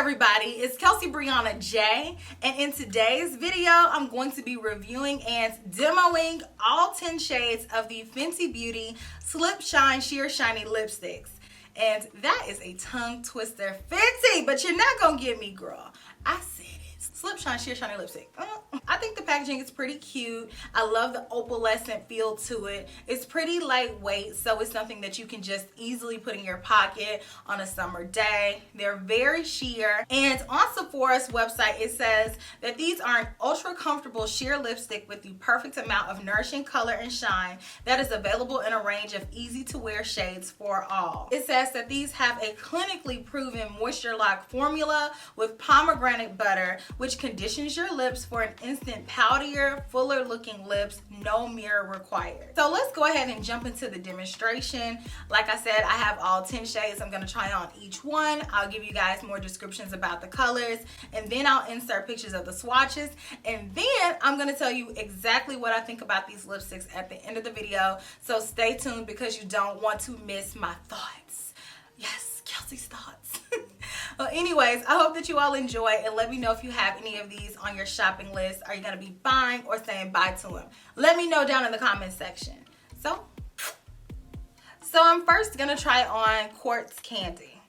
everybody, it's Kelsee Briana J, and in today's video I'm going to be reviewing and demoing all 10 shades of the Fenty Beauty Slip Shine Sheer Shiny lipsticks. And that is a tongue twister. Fenty, but you're not gonna get me, girl. I said it. Slip Shine Sheer Shiny lipstick. I think the packaging is pretty cute. I love the opalescent feel to it. It's pretty lightweight, so it's something that you can just easily put in your pocket on a summer day. They're very sheer. And on Sephora's website, it says that these are an ultra comfortable sheer lipstick with the perfect amount of nourishing color and shine that is available in a range of easy to wear shades for all. It says that these have a clinically proven moisture lock formula with pomegranate butter, which conditions your lips for an instant poutier, fuller looking lips, no mirror required. So let's go ahead and jump into the demonstration. Like I said, I have all 10 shades. I'm gonna try on each one. I'll give you guys more descriptions about the colors, and then I'll insert pictures of the swatches, and then I'm gonna tell you exactly what I think about these lipsticks at the end of the video. So stay tuned because you don't want to miss my thoughts. Yes, Kelsee's thoughts. Well, anyways, I hope that you all enjoy, and let me know if you have any of these on your shopping list. Are you going to be buying or saying bye to them? Let me know down in the comments section. So I'm first going to try on Quartz Candy.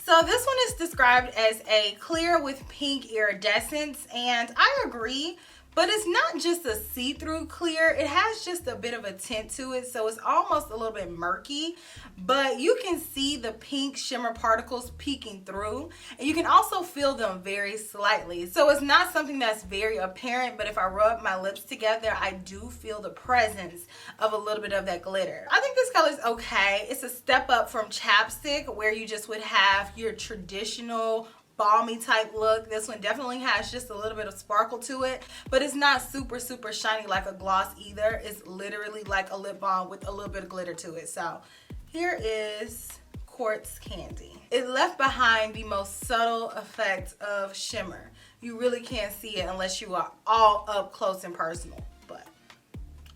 So this one is described as a clear with pink iridescence, and I agree. But it's not just a see-through clear, it has just a bit of a tint to it, so it's almost a little bit murky, but you can see the pink shimmer particles peeking through, and you can also feel them very slightly. So it's not something that's very apparent, but if I rub my lips together, I do feel the presence of a little bit of that glitter. I think this color is okay. It's a step up from chapstick, where you just would have your traditional balmy type look. This one definitely has just a little bit of sparkle to it, but it's not super shiny like a gloss either. It's literally like a lip balm with a little bit of glitter to it. So here is Quartz Candy. It left behind the most subtle effect of shimmer. You really can't see it unless you are all up close and personal, but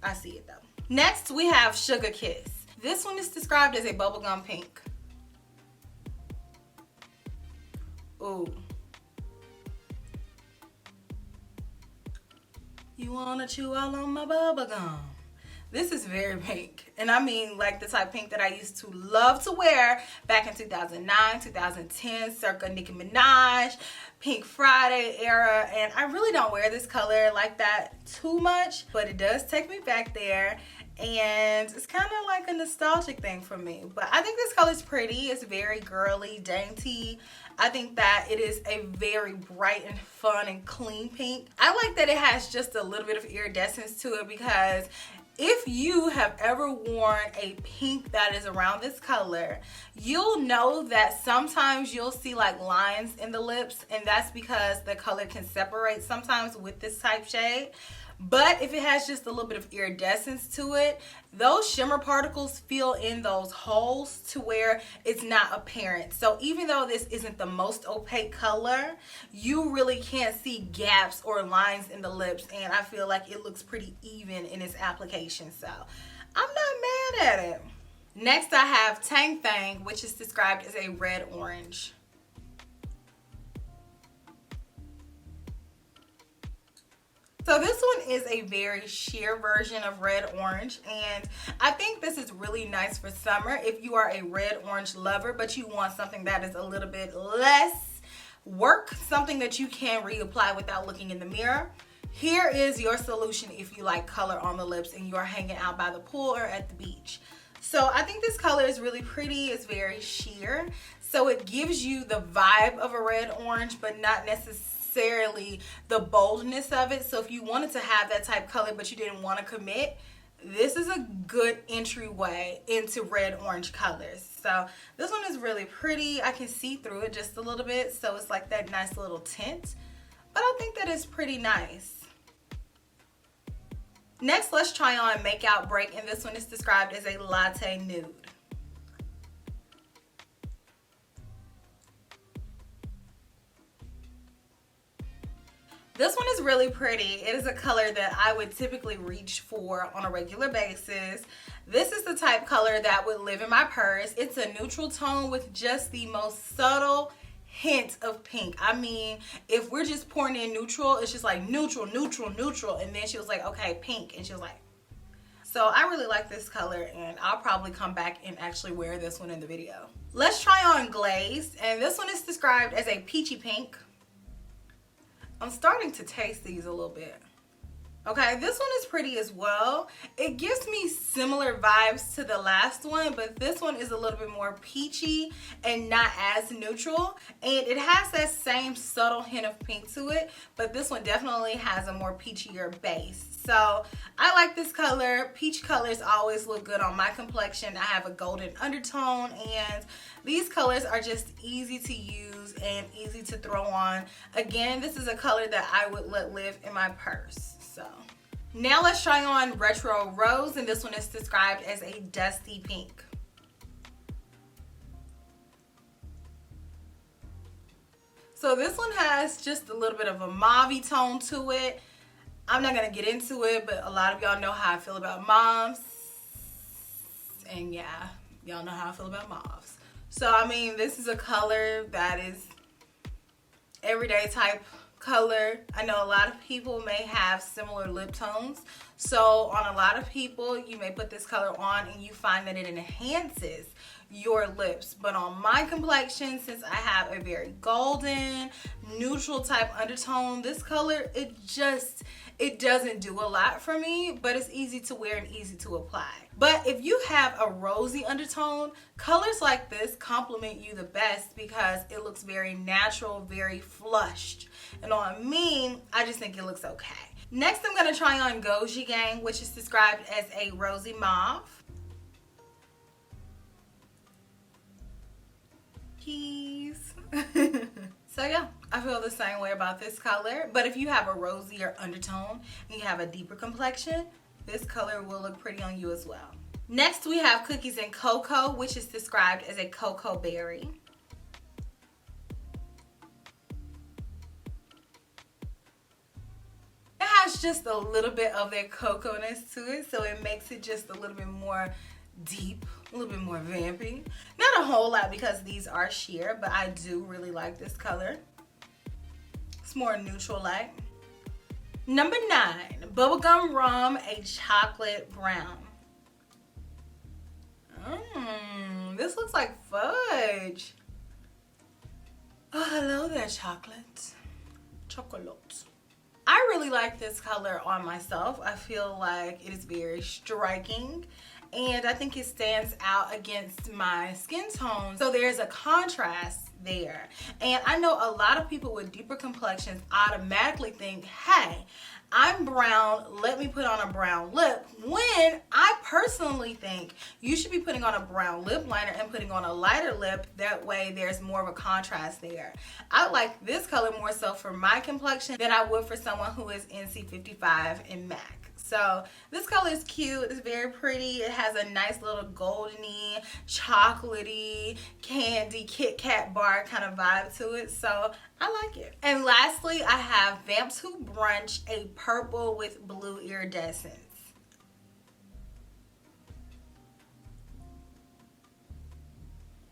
I see it though. Next we have Sugar Kiss. This one is described as a bubblegum pink. Ooh. You wanna chew all on my bubble gum. This is very pink. And I mean like the type pink that I used to love to wear back in 2009, 2010, circa Nicki Minaj, Pink Friday era. And I really don't wear this color like that too much, but it does take me back there. And it's kind of like a nostalgic thing for me. But I think this color is pretty. It's very girly, dainty. I think that it is a very bright and fun and clean pink. I like that it has just a little bit of iridescence to it, because if you have ever worn a pink that is around this color, you'll know that sometimes you'll see like lines in the lips, and that's because the color can separate sometimes with this type shade. But if it has just a little bit of iridescence to it, those shimmer particles fill in those holes to where it's not apparent. So even though this isn't the most opaque color, you really can't see gaps or lines in the lips, and I feel like it looks pretty even in its application. So I'm not mad at it. Next I have Tang Fang, which is described as a red orange. So this one is a very sheer version of red orange, and I think this is really nice for summer if you are a red orange lover, but you want something that is a little bit less work, something that you can reapply without looking in the mirror. Here is your solution if you like color on the lips and you are hanging out by the pool or at the beach. So I think this color is really pretty. It's very sheer, so it gives you the vibe of a red orange, but not necessarily the boldness of it. So if you wanted to have that type color but you didn't want to commit, this is a good entryway into red orange colors. So this one is really pretty. I can see through it just a little bit, so it's like that nice little tint, but I think that is pretty nice. Next, let's try on Make Out Break, and this one is described as a latte nude. This one is really pretty. It is a color that I would typically reach for on a regular basis. This is the type color that would live in my purse. It's a neutral tone with just the most subtle hint of pink. I mean, if we're just pouring in neutral, it's just like neutral, neutral, neutral. And then she was like, okay, pink. And she was like, so I really like this color, and I'll probably come back and actually wear this one in the video. Let's try on Glazed, and this one is described as a peachy pink. I'm starting to taste these a little bit. Okay, this one is pretty as well. It gives me similar vibes to the last one, but this one is a little bit more peachy and not as neutral. And it has that same subtle hint of pink to it, but this one definitely has a more peachier base. So I like this color. Peach colors always look good on my complexion. I have a golden undertone, and these colors are just easy to use and easy to throw on. Again, this is a color that I would let live in my purse. So now let's try on Retro Rose, and this one is described as a dusty pink. So this one has just a little bit of a mauve tone to it. I'm not gonna get into it, but a lot of y'all know how I feel about mauves. And yeah, y'all know how I feel about mauves. So I mean, this is a color that is everyday type color. I know a lot of people may have similar lip tones, so on a lot of people you may put this color on and you find that it enhances your lips, but on my complexion, since I have a very golden neutral type undertone, this color, it doesn't do a lot for me, but it's easy to wear and easy to apply. But if you have a rosy undertone, colors like this complement you the best because it looks very natural, very flushed. And on me, I just think it looks okay. Next, I'm gonna try on Goji Gang, which is described as a rosy mauve. Keys. So yeah, I feel the same way about this color. But if you have a rosier undertone and you have a deeper complexion, this color will look pretty on you as well. Next, we have Cookies and Cocoa, which is described as a cocoa berry. It has just a little bit of that cocoa-ness to it, so it makes it just a little bit more deep, a little bit more vampy. Not a whole lot because these are sheer, but I do really like this color. It's more neutral-like. Number 9, Bubblegum Rum, a chocolate brown. This looks like fudge. Oh, hello there, chocolate. Chocolate. I really like this color on myself. I feel like it is very striking, and I think it stands out against my skin tone. So there's a contrast there. And I know a lot of people with deeper complexions automatically think, hey, I'm brown, let me put on a brown lip, when I personally think you should be putting on a brown lip liner and putting on a lighter lip. That way there's more of a contrast there. I like this color more so for my complexion than I would for someone who is NC55 and MAC. So this color is cute. It's very pretty. It has a nice little goldeny, chocolatey, candy, Kit Kat bar kind of vibe to it. So I like it. And lastly, I have Vamps Brunch, a purple with blue iridescence.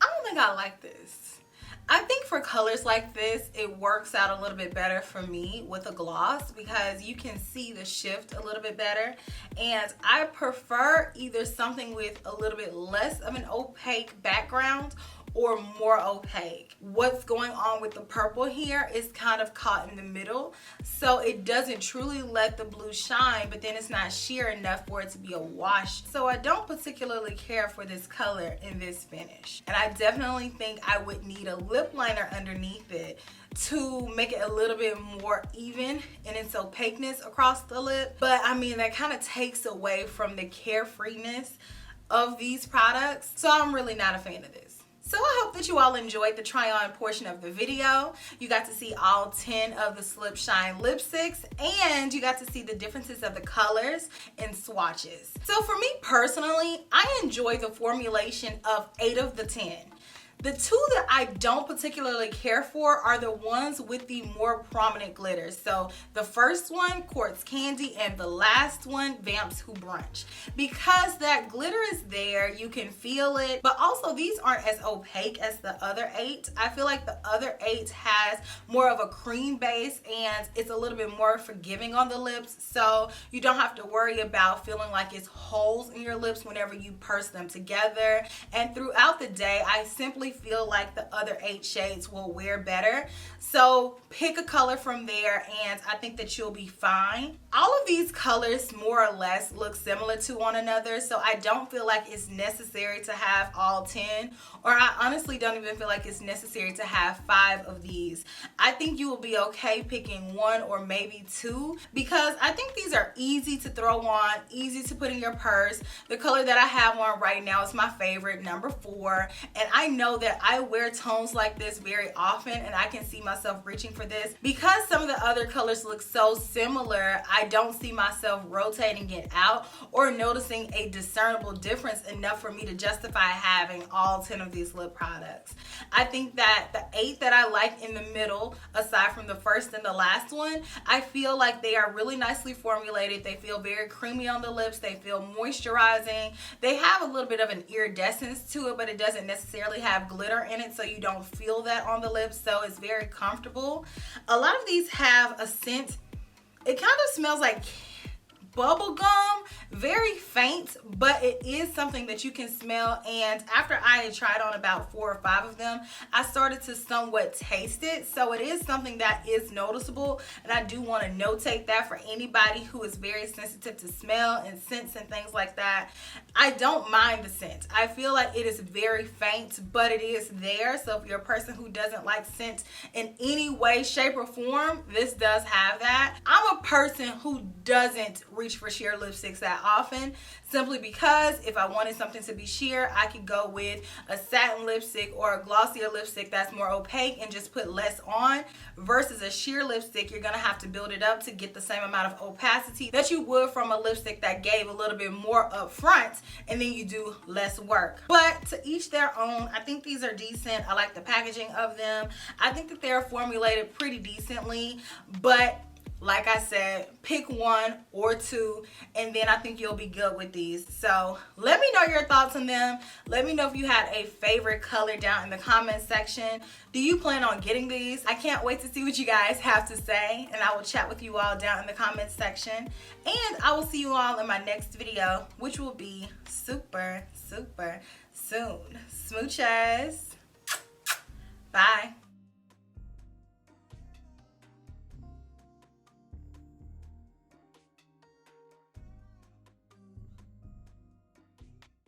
I don't think I like this. I think for colors like this, it works out a little bit better for me with a gloss because you can see the shift a little bit better. And I prefer either something with a little bit less of an opaque background or more opaque. What's going on with the purple here is kind of caught in the middle, so it doesn't truly let the blue shine, but then it's not sheer enough for it to be a wash. So I don't particularly care for this color in this finish. And I definitely think I would need a lip liner underneath it to make it a little bit more even in its opaqueness across the lip. But I mean, that kind of takes away from the carefreeness of these products. So I'm really not a fan of this. So I hope that you all enjoyed the try on portion of the video. You got to see all 10 of the Slip Shine lipsticks, and you got to see the differences of the colors and swatches. So for me personally, I enjoy the formulation of 8 of the 10. The two that I don't particularly care for are the ones with the more prominent glitters. So the first one, Quartz Candy, and the last one, Vamps Brunch. Because that glitter is there, you can feel it, but also these aren't as opaque as the other 8. I feel like the other 8 has more of a cream base and it's a little bit more forgiving on the lips, so you don't have to worry about feeling like it's holes in your lips whenever you purse them together. And throughout the day, I simply feel like the other 8 shades will wear better. So pick a color from there and I think that you'll be fine. All of these colors more or less look similar to one another, so I don't feel like it's necessary to have all 10, or I honestly don't even feel like it's necessary to have 5 of these. I think you will be okay picking 1 or maybe 2 because I think these are easy to throw on, easy to put in your purse. The color that I have on right now is my favorite, number 4, and I know that I wear tones like this very often and I can see myself reaching for this. Because some of the other colors look so similar, I don't see myself rotating it out or noticing a discernible difference enough for me to justify having all 10 of these lip products. I think that the 8 that I like in the middle, aside from the first and the last one, I feel like they are really nicely formulated. They feel very creamy on the lips. They feel moisturizing. They have a little bit of an iridescence to it, but it doesn't necessarily have glitter in it, so you don't feel that on the lips, so it's very comfortable. A lot of these have a scent. It kind of smells like bubble gum, very faint, but it is something that you can smell. And after I had tried on about 4 or 5 of them, I started to somewhat taste it, so it is something that is noticeable, and I do want to notate that for anybody who is very sensitive to smell and scents and things like that. I don't mind the scent. I feel like it is very faint, but it is there. So if you're a person who doesn't like scent in any way, shape, or form, this does have that. I'm a person who doesn't reach for sheer lipsticks that often, simply because if I wanted something to be sheer, I could go with a satin lipstick or a glossier lipstick that's more opaque and just put less on, versus a sheer lipstick. You're gonna have to build it up to get the same amount of opacity that you would from a lipstick that gave a little bit more up front, and then you do less work. But to each their own. I think these are decent. I like the packaging of them. I think that they're formulated pretty decently, but like I said, pick 1 or 2, and then I think you'll be good with these. So let me know your thoughts on them. Let me know if you had a favorite color down in the comment section. Do you plan on getting these? I can't wait to see what you guys have to say, and I will chat with you all down in the comment section. And I will see you all in my next video, which will be super, super soon. Smooches. Bye.